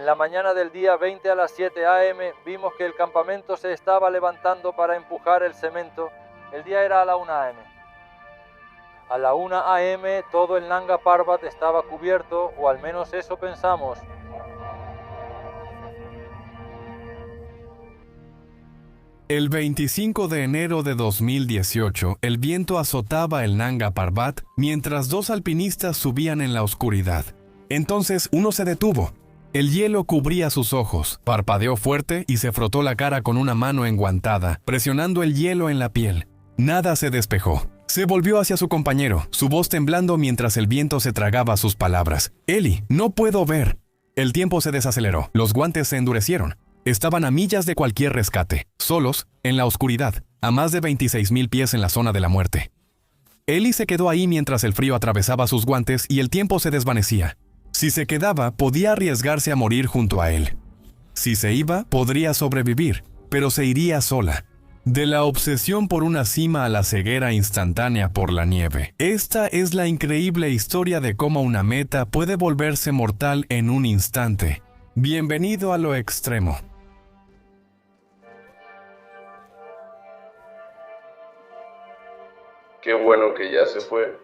En la mañana del día 20 a las 7 a.m. vimos que el campamento se estaba levantando para empujar el cemento. El día era a la 1 a.m. A la 1 a.m. todo el Nanga Parbat estaba cubierto, o al menos eso pensamos. El 25 de enero de 2018, el viento azotaba el Nanga Parbat mientras dos alpinistas subían en la oscuridad. Entonces uno se detuvo. El hielo cubría sus ojos, parpadeó fuerte y se frotó la cara con una mano enguantada, presionando el hielo en la piel. Nada se despejó. Se volvió hacia su compañero, su voz temblando mientras el viento se tragaba sus palabras. «Eli, no puedo ver». El tiempo se desaceleró, los guantes se endurecieron. Estaban a millas de cualquier rescate, solos, en la oscuridad, a más de 26,000 pies en la zona de la muerte. Eli se quedó ahí mientras el frío atravesaba sus guantes y el tiempo se desvanecía. Si se quedaba, podía arriesgarse a morir junto a él. Si se iba, podría sobrevivir, pero se iría sola. De la obsesión por una cima a la ceguera instantánea por la nieve. Esta es la increíble historia de cómo una meta puede volverse mortal en un instante. Bienvenido a lo extremo. Qué bueno que ya se fue.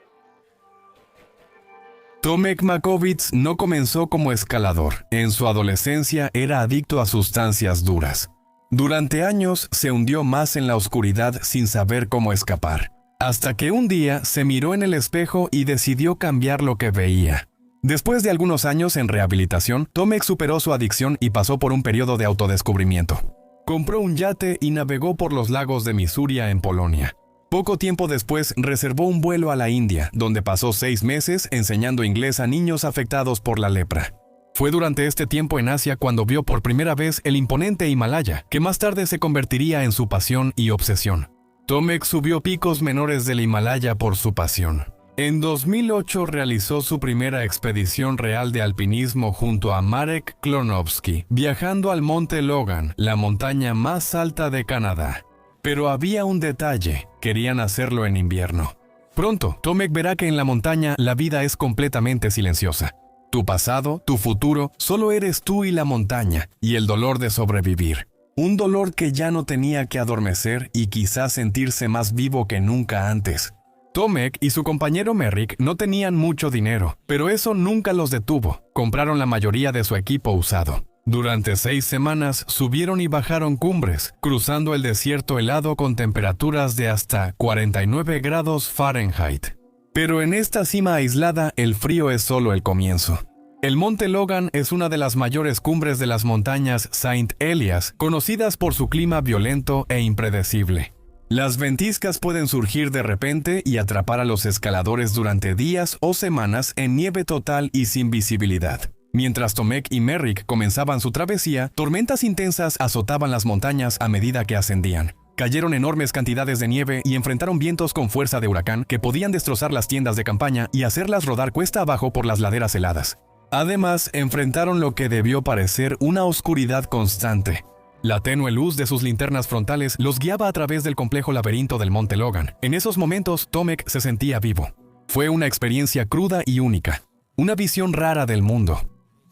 Tomek Makovits no comenzó como escalador. En su adolescencia era adicto a sustancias duras. Durante años se hundió más en la oscuridad sin saber cómo escapar. Hasta que un día se miró en el espejo y decidió cambiar lo que veía. Después de algunos años en rehabilitación, Tomek superó su adicción y pasó por un periodo de autodescubrimiento. Compró un yate y navegó por los lagos de Misuria en Polonia. Poco tiempo después reservó un vuelo a la India, donde pasó 6 meses enseñando inglés a niños afectados por la lepra. Fue durante este tiempo en Asia cuando vio por primera vez el imponente Himalaya, que más tarde se convertiría en su pasión y obsesión. Tomek subió picos menores del Himalaya por su pasión. En 2008 realizó su primera expedición real de alpinismo junto a Marek Klonovsky, viajando al Monte Logan, la montaña más alta de Canadá. Pero había un detalle, querían hacerlo en invierno. Pronto, Tomek verá que en la montaña la vida es completamente silenciosa. Tu pasado, tu futuro, solo eres tú y la montaña, y el dolor de sobrevivir. Un dolor que ya no tenía que adormecer y quizás sentirse más vivo que nunca antes. Tomek y su compañero Merrick no tenían mucho dinero, pero eso nunca los detuvo. Compraron la mayoría de su equipo usado. Durante 6 semanas subieron y bajaron cumbres, cruzando el desierto helado con temperaturas de hasta 49 grados Fahrenheit. Pero en esta cima aislada, el frío es solo el comienzo. El Monte Logan es una de las mayores cumbres de las montañas Saint Elias, conocidas por su clima violento e impredecible. Las ventiscas pueden surgir de repente y atrapar a los escaladores durante días o semanas en nieve total y sin visibilidad. Mientras Tomek y Merrick comenzaban su travesía, tormentas intensas azotaban las montañas a medida que ascendían. Cayeron enormes cantidades de nieve y enfrentaron vientos con fuerza de huracán que podían destrozar las tiendas de campaña y hacerlas rodar cuesta abajo por las laderas heladas. Además, enfrentaron lo que debió parecer una oscuridad constante. La tenue luz de sus linternas frontales los guiaba a través del complejo laberinto del Monte Logan. En esos momentos, Tomek se sentía vivo. Fue una experiencia cruda y única. Una visión rara del mundo.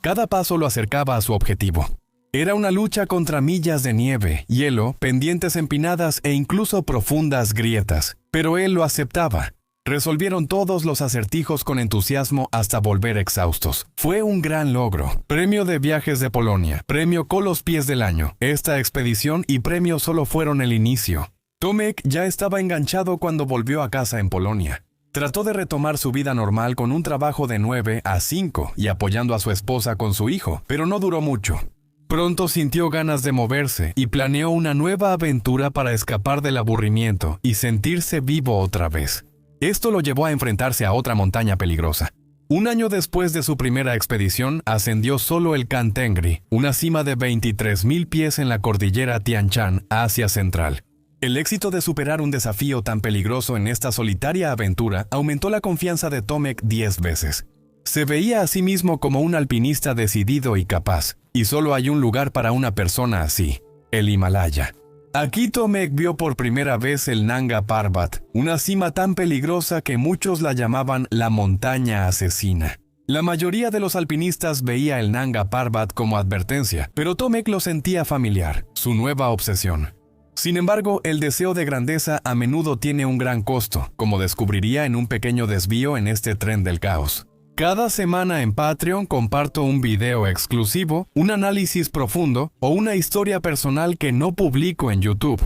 Cada paso lo acercaba a su objetivo. Era una lucha contra millas de nieve, hielo, pendientes empinadas e incluso profundas grietas. Pero él lo aceptaba. Resolvieron todos los acertijos con entusiasmo hasta volver exhaustos. Fue un gran logro. Premio de Viajes de Polonia, premio Colos Pies del Año. Esta expedición y premio solo fueron el inicio. Tomek ya estaba enganchado cuando volvió a casa en Polonia. Trató de retomar su vida normal con un trabajo de 9 a 5 y apoyando a su esposa con su hijo, pero no duró mucho. Pronto sintió ganas de moverse y planeó una nueva aventura para escapar del aburrimiento y sentirse vivo otra vez. Esto lo llevó a enfrentarse a otra montaña peligrosa. Un año después de su primera expedición, ascendió solo el Kantengri, una cima de 23,000 pies en la cordillera Tian Shan, Asia Central. El éxito de superar un desafío tan peligroso en esta solitaria aventura aumentó la confianza de Tomek 10 veces. Se veía a sí mismo como un alpinista decidido y capaz, y solo hay un lugar para una persona así, el Himalaya. Aquí Tomek vio por primera vez el Nanga Parbat, una cima tan peligrosa que muchos la llamaban la montaña asesina. La mayoría de los alpinistas veía el Nanga Parbat como advertencia, pero Tomek lo sentía familiar, su nueva obsesión. Sin embargo, el deseo de grandeza a menudo tiene un gran costo, como descubriría en un pequeño desvío en este tren del caos. Cada semana en Patreon comparto un video exclusivo, un análisis profundo o una historia personal que no publico en YouTube.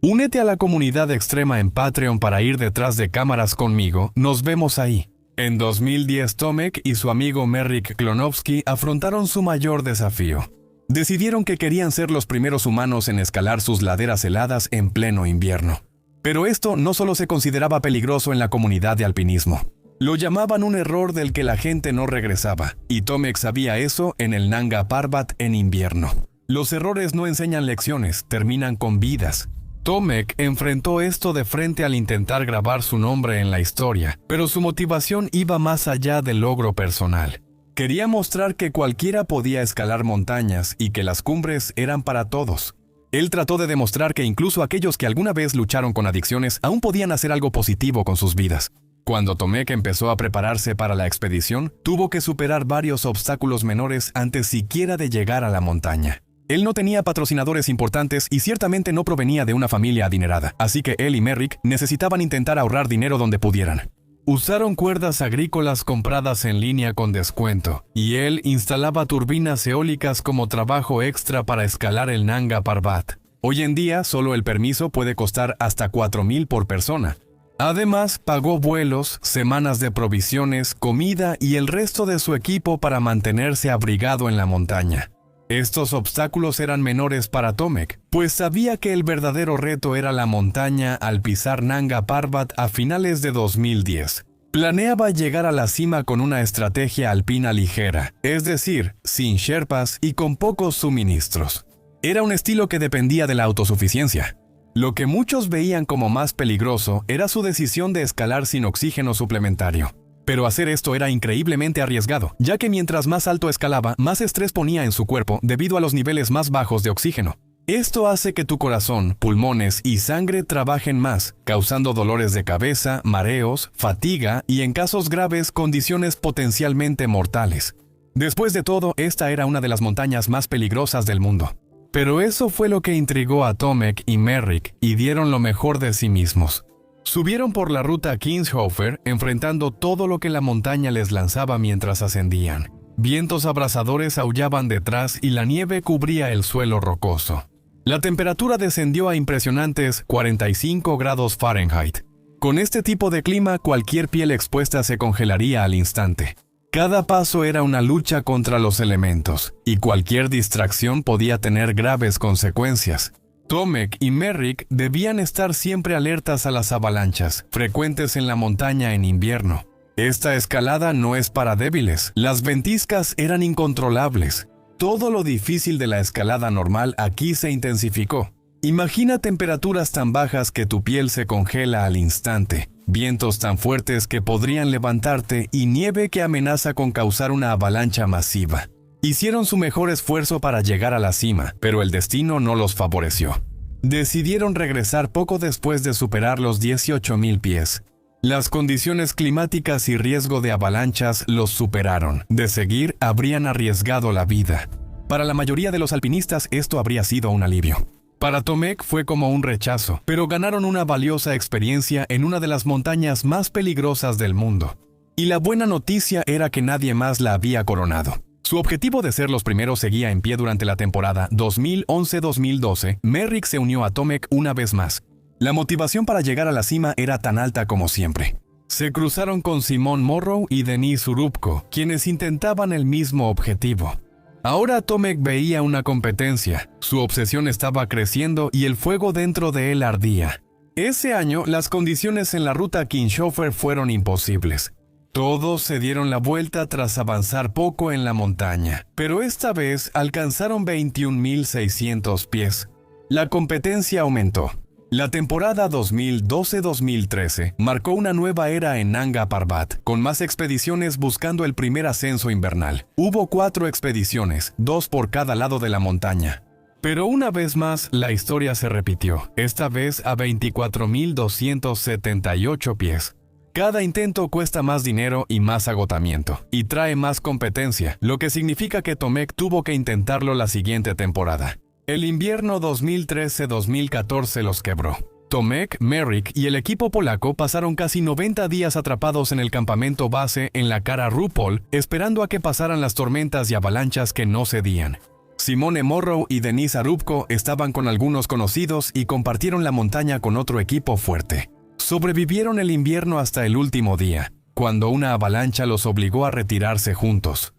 Únete a la comunidad extrema en Patreon para ir detrás de cámaras conmigo. Nos vemos ahí. En 2010, Tomek y su amigo Merrick Klonowski afrontaron su mayor desafío. Decidieron que querían ser los primeros humanos en escalar sus laderas heladas en pleno invierno. Pero esto no solo se consideraba peligroso en la comunidad de alpinismo. Lo llamaban un error del que la gente no regresaba, y Tomek sabía eso en el Nanga Parbat en invierno. Los errores no enseñan lecciones, terminan con vidas. Tomek enfrentó esto de frente al intentar grabar su nombre en la historia, pero su motivación iba más allá del logro personal. Quería mostrar que cualquiera podía escalar montañas y que las cumbres eran para todos. Él trató de demostrar que incluso aquellos que alguna vez lucharon con adicciones aún podían hacer algo positivo con sus vidas. Cuando Tomek empezó a prepararse para la expedición, tuvo que superar varios obstáculos menores antes siquiera de llegar a la montaña. Él no tenía patrocinadores importantes y ciertamente no provenía de una familia adinerada, así que él y Merrick necesitaban intentar ahorrar dinero donde pudieran. Usaron cuerdas agrícolas compradas en línea con descuento, y él instalaba turbinas eólicas como trabajo extra para escalar el Nanga Parbat. Hoy en día, solo el permiso puede costar hasta $4,000 por persona. Además, pagó vuelos, semanas de provisiones, comida y el resto de su equipo para mantenerse abrigado en la montaña. Estos obstáculos eran menores para Tomek, pues sabía que el verdadero reto era la montaña al pisar Nanga Parbat a finales de 2010. Planeaba llegar a la cima con una estrategia alpina ligera, es decir, sin sherpas y con pocos suministros. Era un estilo que dependía de la autosuficiencia. Lo que muchos veían como más peligroso era su decisión de escalar sin oxígeno suplementario. Pero hacer esto era increíblemente arriesgado, ya que mientras más alto escalaba, más estrés ponía en su cuerpo debido a los niveles más bajos de oxígeno. Esto hace que tu corazón, pulmones y sangre trabajen más, causando dolores de cabeza, mareos, fatiga y, en casos graves, condiciones potencialmente mortales. Después de todo, esta era una de las montañas más peligrosas del mundo. Pero eso fue lo que intrigó a Tomek y Merrick y dieron lo mejor de sí mismos. Subieron por la ruta Kingshofer, enfrentando todo lo que la montaña les lanzaba mientras ascendían. Vientos abrasadores aullaban detrás y la nieve cubría el suelo rocoso. La temperatura descendió a impresionantes 45 grados Fahrenheit. Con este tipo de clima, cualquier piel expuesta se congelaría al instante. Cada paso era una lucha contra los elementos, y cualquier distracción podía tener graves consecuencias. Tomek y Merrick debían estar siempre alertas a las avalanchas, frecuentes en la montaña en invierno. Esta escalada no es para débiles, las ventiscas eran incontrolables. Todo lo difícil de la escalada normal aquí se intensificó. Imagina temperaturas tan bajas que tu piel se congela al instante, vientos tan fuertes que podrían levantarte y nieve que amenaza con causar una avalancha masiva. Hicieron su mejor esfuerzo para llegar a la cima, pero el destino no los favoreció. Decidieron regresar poco después de superar los 18,000 pies. Las condiciones climáticas y riesgo de avalanchas los superaron. De seguir, habrían arriesgado la vida. Para la mayoría de los alpinistas, esto habría sido un alivio. Para Tomek fue como un rechazo, pero ganaron una valiosa experiencia en una de las montañas más peligrosas del mundo. Y la buena noticia era que nadie más la había coronado. Su objetivo de ser los primeros seguía en pie durante la temporada 2011-2012. Merrick se unió a Tomek una vez más. La motivación para llegar a la cima era tan alta como siempre. Se cruzaron con Simon Morrow y Denis Urubko, quienes intentaban el mismo objetivo. Ahora Tomek veía una competencia, su obsesión estaba creciendo y el fuego dentro de él ardía. Ese año, las condiciones en la ruta Kingshofer fueron imposibles. Todos se dieron la vuelta tras avanzar poco en la montaña, pero esta vez alcanzaron 21,600 pies. La competencia aumentó. La temporada 2012-2013 marcó una nueva era en Nanga Parbat, con más expediciones buscando el primer ascenso invernal. Hubo 4 expediciones, 2 por cada lado de la montaña. Pero una vez más, la historia se repitió, esta vez a 24,278 pies. Cada intento cuesta más dinero y más agotamiento, y trae más competencia, lo que significa que Tomek tuvo que intentarlo la siguiente temporada. El invierno 2013-2014 los quebró. Tomek, Merrick y el equipo polaco pasaron casi 90 días atrapados en el campamento base en la cara RuPaul, esperando a que pasaran las tormentas y avalanchas que no cedían. Simone Morrow y Denise Arubko estaban con algunos conocidos y compartieron la montaña con otro equipo fuerte. Sobrevivieron el invierno hasta el último día, cuando una avalancha los obligó a retirarse juntos.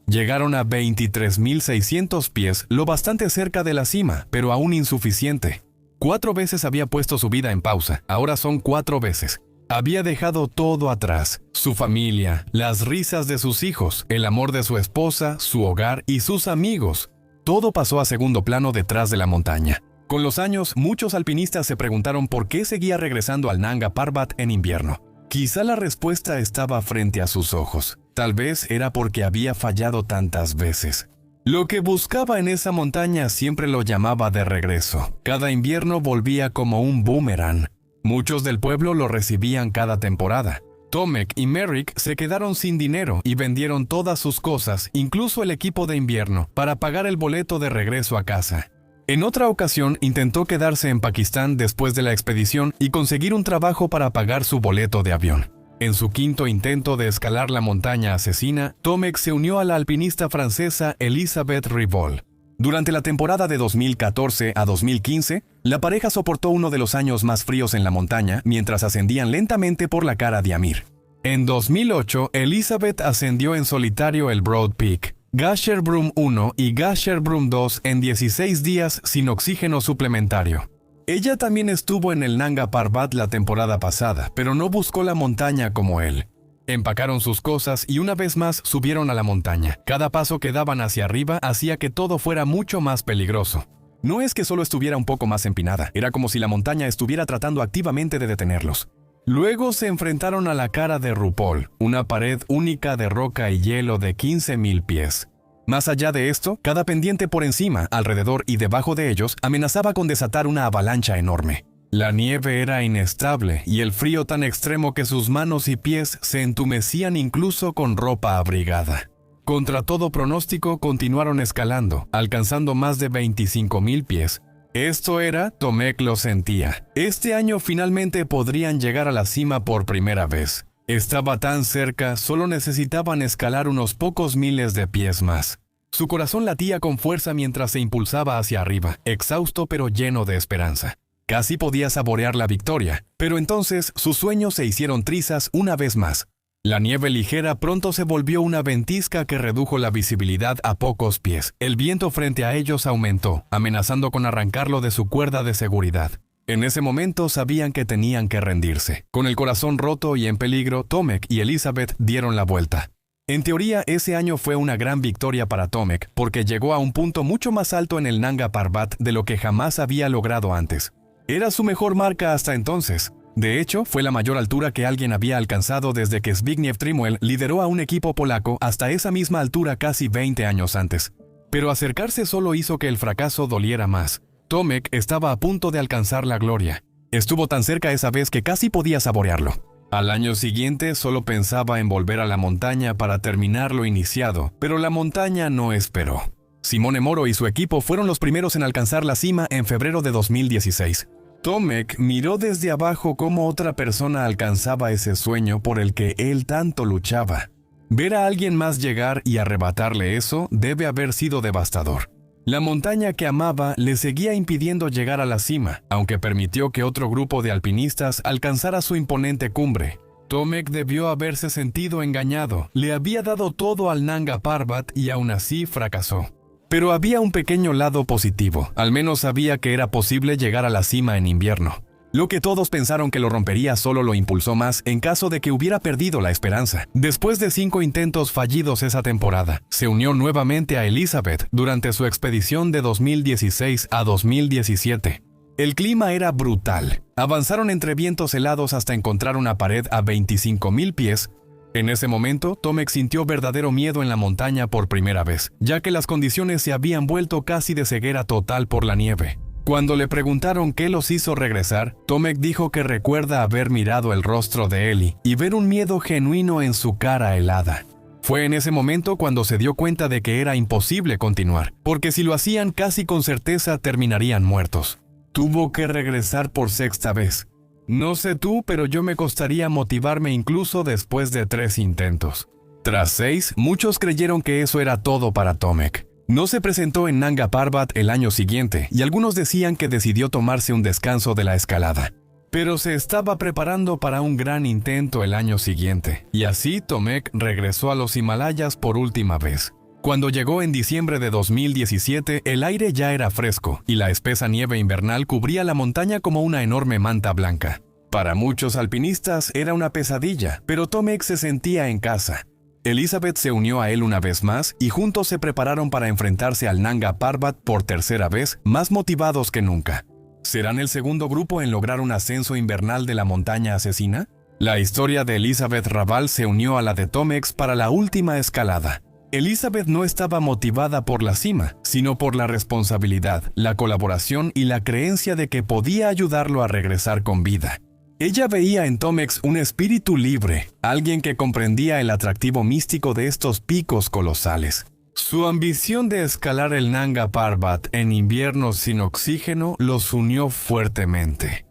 Llegaron a 23.600 pies, lo bastante cerca de la cima, pero aún insuficiente. 4 veces había puesto su vida en pausa, ahora son 4 veces. Había dejado todo atrás, su familia, las risas de sus hijos, el amor de su esposa, su hogar y sus amigos. Todo pasó a segundo plano detrás de la montaña. Con los años, muchos alpinistas se preguntaron por qué seguía regresando al Nanga Parbat en invierno. Quizá la respuesta estaba frente a sus ojos. Tal vez era porque había fallado tantas veces. Lo que buscaba en esa montaña siempre lo llamaba de regreso. Cada invierno volvía como un boomerang. Muchos del pueblo lo recibían cada temporada. Tomek y Merrick se quedaron sin dinero y vendieron todas sus cosas, incluso el equipo de invierno, para pagar el boleto de regreso a casa. En otra ocasión intentó quedarse en Pakistán después de la expedición y conseguir un trabajo para pagar su boleto de avión. En su quinto intento de escalar la montaña asesina, Tomek se unió a la alpinista francesa Elisabeth Rivol. Durante la temporada de 2014 a 2015, la pareja soportó uno de los años más fríos en la montaña mientras ascendían lentamente por la cara de Amir. En 2008, Elisabeth ascendió en solitario el Broad Peak, Gasherbrum 1 y Gasherbrum 2 en 16 días sin oxígeno suplementario. Ella también estuvo en el Nanga Parbat la temporada pasada, pero no buscó la montaña como él. Empacaron sus cosas y una vez más subieron a la montaña. Cada paso que daban hacia arriba hacía que todo fuera mucho más peligroso. No es que solo estuviera un poco más empinada, era como si la montaña estuviera tratando activamente de detenerlos. Luego se enfrentaron a la cara de RuPaul, una pared única de roca y hielo de 15.000 pies. Más allá de esto, cada pendiente por encima, alrededor y debajo de ellos amenazaba con desatar una avalancha enorme. La nieve era inestable y el frío tan extremo que sus manos y pies se entumecían incluso con ropa abrigada. Contra todo pronóstico continuaron escalando, alcanzando más de 25.000 pies. Esto era, Tomek lo sentía. Este año finalmente podrían llegar a la cima por primera vez. Estaba tan cerca, solo necesitaban escalar unos pocos miles de pies más. Su corazón latía con fuerza mientras se impulsaba hacia arriba, exhausto pero lleno de esperanza. Casi podía saborear la victoria, pero entonces sus sueños se hicieron trizas una vez más. La nieve ligera pronto se volvió una ventisca que redujo la visibilidad a pocos pies. El viento frente a ellos aumentó, amenazando con arrancarlo de su cuerda de seguridad. En ese momento sabían que tenían que rendirse. Con el corazón roto y en peligro, Tomek y Elisabeth dieron la vuelta. En teoría, ese año fue una gran victoria para Tomek, porque llegó a un punto mucho más alto en el Nanga Parbat de lo que jamás había logrado antes. Era su mejor marca hasta entonces. De hecho, fue la mayor altura que alguien había alcanzado desde que Zbigniew Trimuel lideró a un equipo polaco hasta esa misma altura casi 20 años antes. Pero acercarse solo hizo que el fracaso doliera más. Tomek estaba a punto de alcanzar la gloria. Estuvo tan cerca esa vez que casi podía saborearlo. Al año siguiente solo pensaba en volver a la montaña para terminar lo iniciado, pero la montaña no esperó. Simone Morrow y su equipo fueron los primeros en alcanzar la cima en febrero de 2016. Tomek miró desde abajo cómo otra persona alcanzaba ese sueño por el que él tanto luchaba. Ver a alguien más llegar y arrebatarle eso debe haber sido devastador. La montaña que amaba le seguía impidiendo llegar a la cima, aunque permitió que otro grupo de alpinistas alcanzara su imponente cumbre. Tomek debió haberse sentido engañado. Le había dado todo al Nanga Parbat y aún así fracasó. Pero había un pequeño lado positivo. Al menos sabía que era posible llegar a la cima en invierno. Lo que todos pensaron que lo rompería solo lo impulsó más en caso de que hubiera perdido la esperanza. Después de 5 intentos fallidos esa temporada, se unió nuevamente a Elisabeth durante su expedición de 2016 a 2017. El clima era brutal. Avanzaron entre vientos helados hasta encontrar una pared a 25.000 pies. En ese momento, Tomek sintió verdadero miedo en la montaña por primera vez, ya que las condiciones se habían vuelto casi de ceguera total por la nieve. Cuando le preguntaron qué los hizo regresar, Tomek dijo que recuerda haber mirado el rostro de Eli y ver un miedo genuino en su cara helada. Fue en ese momento cuando se dio cuenta de que era imposible continuar, porque si lo hacían casi con certeza terminarían muertos. Tuvo que regresar por sexta vez. No sé tú, pero yo me costaría motivarme incluso después de 3 intentos. Tras 6, muchos creyeron que eso era todo para Tomek. No se presentó en Nanga Parbat el año siguiente y algunos decían que decidió tomarse un descanso de la escalada. Pero se estaba preparando para un gran intento el año siguiente, y así Tomek regresó a los Himalayas por última vez. Cuando llegó en diciembre de 2017, el aire ya era fresco y la espesa nieve invernal cubría la montaña como una enorme manta blanca. Para muchos alpinistas era una pesadilla, pero Tomek se sentía en casa. Elizabeth se unió a él una vez más y juntos se prepararon para enfrentarse al Nanga Parbat por tercera vez, más motivados que nunca. ¿Serán el segundo grupo en lograr un ascenso invernal de la montaña asesina? La historia de Elizabeth Raval se unió a la de Tomek para la última escalada. Elizabeth no estaba motivada por la cima, sino por la responsabilidad, la colaboración y la creencia de que podía ayudarlo a regresar con vida. Ella veía en Tomek un espíritu libre, alguien que comprendía el atractivo místico de estos picos colosales. Su ambición de escalar el Nanga Parbat en invierno sin oxígeno los unió fuertemente.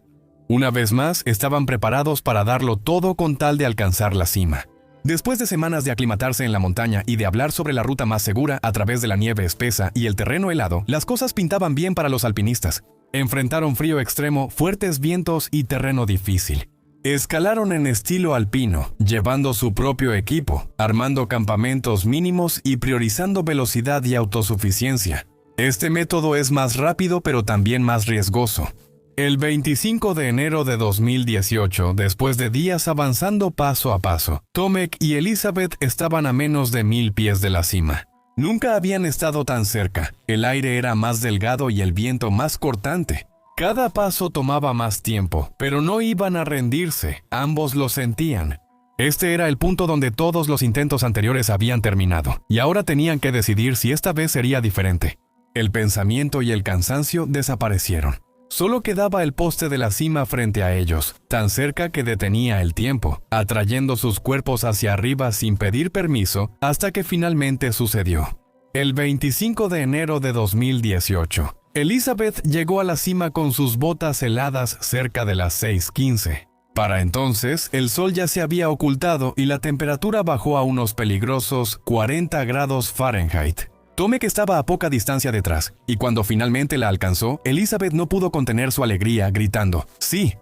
Una vez más, estaban preparados para darlo todo con tal de alcanzar la cima. Después de semanas de aclimatarse en la montaña y de hablar sobre la ruta más segura a través de la nieve espesa y el terreno helado, las cosas pintaban bien para los alpinistas. Enfrentaron frío extremo, fuertes vientos y terreno difícil. Escalaron en estilo alpino, llevando su propio equipo, armando campamentos mínimos y priorizando velocidad y autosuficiencia. Este método es más rápido pero también más riesgoso. El 25 de enero de 2018, después de días avanzando paso a paso, Tomek y Elizabeth estaban a menos de 1000 pies de la cima. Nunca habían estado tan cerca, el aire era más delgado y el viento más cortante. Cada paso tomaba más tiempo, pero no iban a rendirse, ambos lo sentían. Este era el punto donde todos los intentos anteriores habían terminado, y ahora tenían que decidir si esta vez sería diferente. El pensamiento y el cansancio desaparecieron. Solo quedaba el poste de la cima frente a ellos, tan cerca que detenía el tiempo, atrayendo sus cuerpos hacia arriba sin pedir permiso, hasta que finalmente sucedió. El 25 de enero de 2018, Elizabeth llegó a la cima con sus botas heladas cerca de las 6:15. Para entonces, el sol ya se había ocultado y la temperatura bajó a unos peligrosos 40 grados Fahrenheit. Tomek estaba a poca distancia detrás, y cuando finalmente la alcanzó, Elizabeth no pudo contener su alegría, gritando ¡sí!,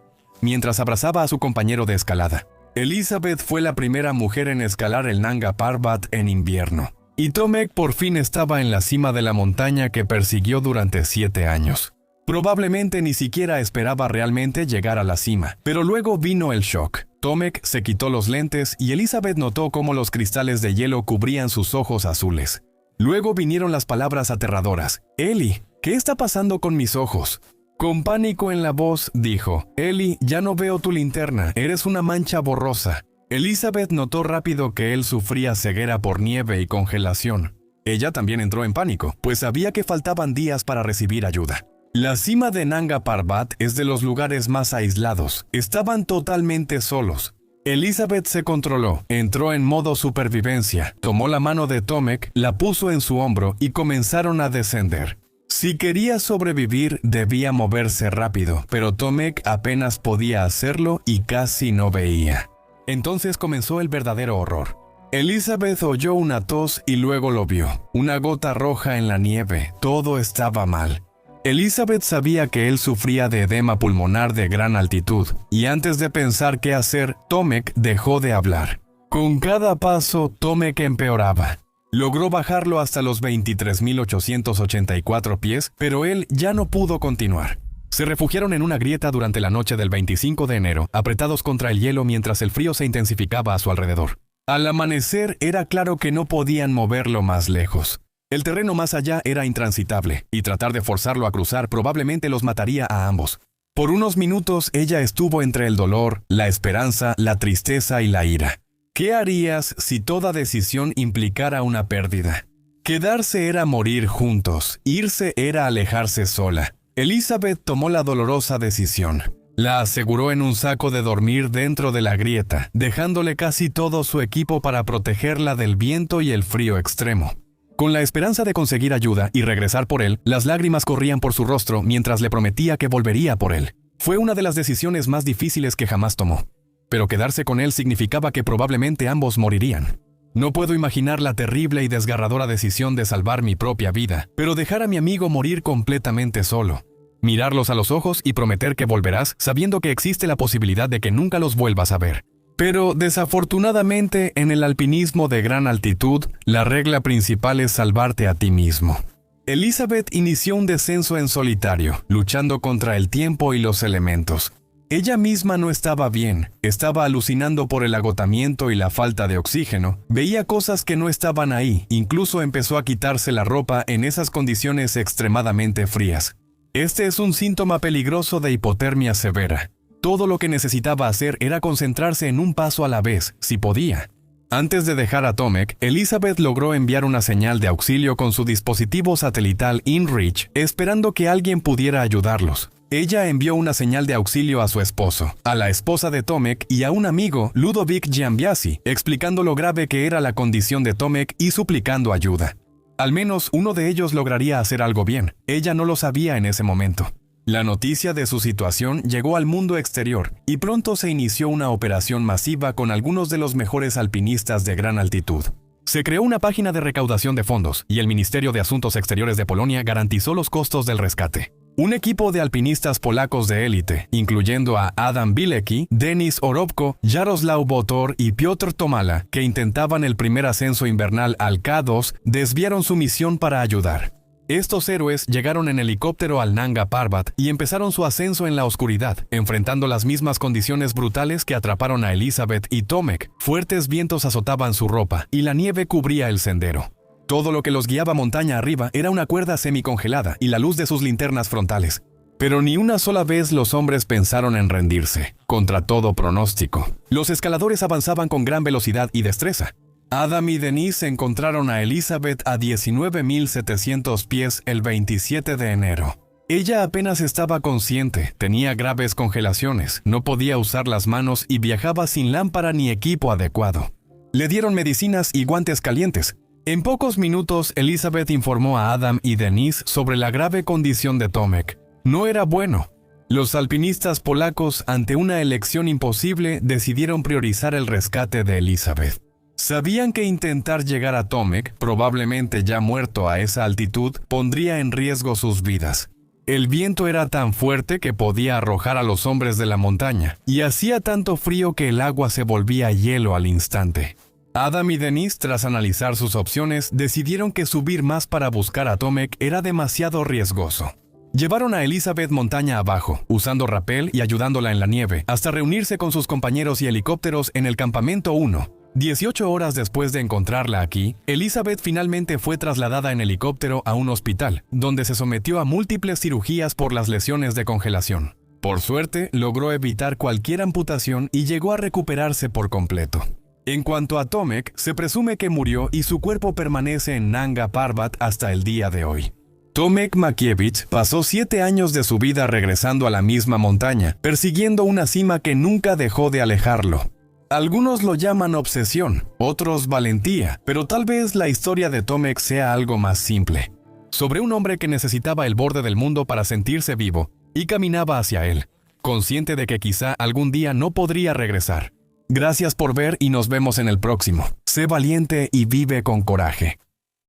mientras abrazaba a su compañero de escalada. Elizabeth fue la primera mujer en escalar el Nanga Parbat en invierno, y Tomek por fin estaba en la cima de la montaña que persiguió durante 7 años. Probablemente ni siquiera esperaba realmente llegar a la cima, pero luego vino el shock. Tomek se quitó los lentes y Elizabeth notó cómo los cristales de hielo cubrían sus ojos azules. Luego vinieron las palabras aterradoras. «Eli, ¿qué está pasando con mis ojos?» Con pánico en la voz, dijo, «Eli, ya no veo tu linterna, eres una mancha borrosa». Elizabeth notó rápido que él sufría ceguera por nieve y congelación. Ella también entró en pánico, pues sabía que faltaban días para recibir ayuda. La cima de Nanga Parbat es de los lugares más aislados. Estaban totalmente solos. Elizabeth se controló, entró en modo supervivencia, tomó la mano de Tomek, la puso en su hombro y comenzaron a descender. Si quería sobrevivir, debía moverse rápido, pero Tomek apenas podía hacerlo y casi no veía. Entonces comenzó el verdadero horror. Elizabeth oyó una tos y luego lo vio. Una gota roja en la nieve, todo estaba mal. Elizabeth sabía que él sufría de edema pulmonar de gran altitud, y antes de pensar qué hacer, Tomek dejó de hablar. Con cada paso, Tomek empeoraba. Logró bajarlo hasta los 23.884 pies, pero él ya no pudo continuar. Se refugiaron en una grieta durante la noche del 25 de enero, apretados contra el hielo mientras el frío se intensificaba a su alrededor. Al amanecer era claro que no podían moverlo más lejos. El terreno más allá era intransitable, y tratar de forzarlo a cruzar probablemente los mataría a ambos. Por unos minutos ella estuvo entre el dolor, la esperanza, la tristeza y la ira. ¿Qué harías si toda decisión implicara una pérdida? Quedarse era morir juntos, irse era alejarse sola. Elizabeth tomó la dolorosa decisión. La aseguró en un saco de dormir dentro de la grieta, dejándole casi todo su equipo para protegerla del viento y el frío extremo. Con la esperanza de conseguir ayuda y regresar por él, las lágrimas corrían por su rostro mientras le prometía que volvería por él. Fue una de las decisiones más difíciles que jamás tomó. Pero quedarse con él significaba que probablemente ambos morirían. No puedo imaginar la terrible y desgarradora decisión de salvar mi propia vida, pero dejar a mi amigo morir completamente solo. Mirarlos a los ojos y prometer que volverás sabiendo que existe la posibilidad de que nunca los vuelvas a ver. Pero desafortunadamente en el alpinismo de gran altitud, la regla principal es salvarte a ti mismo. Elizabeth inició un descenso en solitario, luchando contra el tiempo y los elementos. Ella misma no estaba bien, estaba alucinando por el agotamiento y la falta de oxígeno, veía cosas que no estaban ahí, incluso empezó a quitarse la ropa en esas condiciones extremadamente frías. Este es un síntoma peligroso de hipotermia severa. Todo lo que necesitaba hacer era concentrarse en un paso a la vez, si podía. Antes de dejar a Tomek, Elizabeth logró enviar una señal de auxilio con su dispositivo satelital InReach, esperando que alguien pudiera ayudarlos. Ella envió una señal de auxilio a su esposo, a la esposa de Tomek y a un amigo, Ludovic Giambiasi, explicando lo grave que era la condición de Tomek y suplicando ayuda. Al menos uno de ellos lograría hacer algo bien. Ella no lo sabía en ese momento. La noticia de su situación llegó al mundo exterior y pronto se inició una operación masiva con algunos de los mejores alpinistas de gran altitud. Se creó una página de recaudación de fondos y el Ministerio de Asuntos Exteriores de Polonia garantizó los costos del rescate. Un equipo de alpinistas polacos de élite, incluyendo a Adam Bilecki, Denis Orobko, Jaroslaw Botor y Piotr Tomala, que intentaban el primer ascenso invernal al K2, desviaron su misión para ayudar. Estos héroes llegaron en helicóptero al Nanga Parbat y empezaron su ascenso en la oscuridad, enfrentando las mismas condiciones brutales que atraparon a Elizabeth y Tomek. Fuertes vientos azotaban su ropa y la nieve cubría el sendero. Todo lo que los guiaba montaña arriba era una cuerda semicongelada y la luz de sus linternas frontales. Pero ni una sola vez los hombres pensaron en rendirse, contra todo pronóstico. Los escaladores avanzaban con gran velocidad y destreza. Adam y Denise encontraron a Elizabeth a 19.700 pies el 27 de enero. Ella apenas estaba consciente, tenía graves congelaciones, no podía usar las manos y viajaba sin lámpara ni equipo adecuado. Le dieron medicinas y guantes calientes. En pocos minutos, Elizabeth informó a Adam y Denise sobre la grave condición de Tomek. No era bueno. Los alpinistas polacos, ante una elección imposible, decidieron priorizar el rescate de Elizabeth. Sabían que intentar llegar a Tomek, probablemente ya muerto a esa altitud, pondría en riesgo sus vidas. El viento era tan fuerte que podía arrojar a los hombres de la montaña, y hacía tanto frío que el agua se volvía hielo al instante. Adam y Denise, tras analizar sus opciones, decidieron que subir más para buscar a Tomek era demasiado riesgoso. Llevaron a Elizabeth montaña abajo, usando rapel y ayudándola en la nieve, hasta reunirse con sus compañeros y helicópteros en el campamento 1. 18 horas después de encontrarla aquí, Elizabeth finalmente fue trasladada en helicóptero a un hospital, donde se sometió a múltiples cirugías por las lesiones de congelación. Por suerte, logró evitar cualquier amputación y llegó a recuperarse por completo. En cuanto a Tomek, se presume que murió y su cuerpo permanece en Nanga Parbat hasta el día de hoy. Tomek Makiewicz pasó 7 años de su vida regresando a la misma montaña, persiguiendo una cima que nunca dejó de alejarlo. Algunos lo llaman obsesión, otros valentía, pero tal vez la historia de Tomek sea algo más simple. Sobre un hombre que necesitaba el borde del mundo para sentirse vivo, y caminaba hacia él, consciente de que quizá algún día no podría regresar. Gracias por ver y nos vemos en el próximo. Sé valiente y vive con coraje.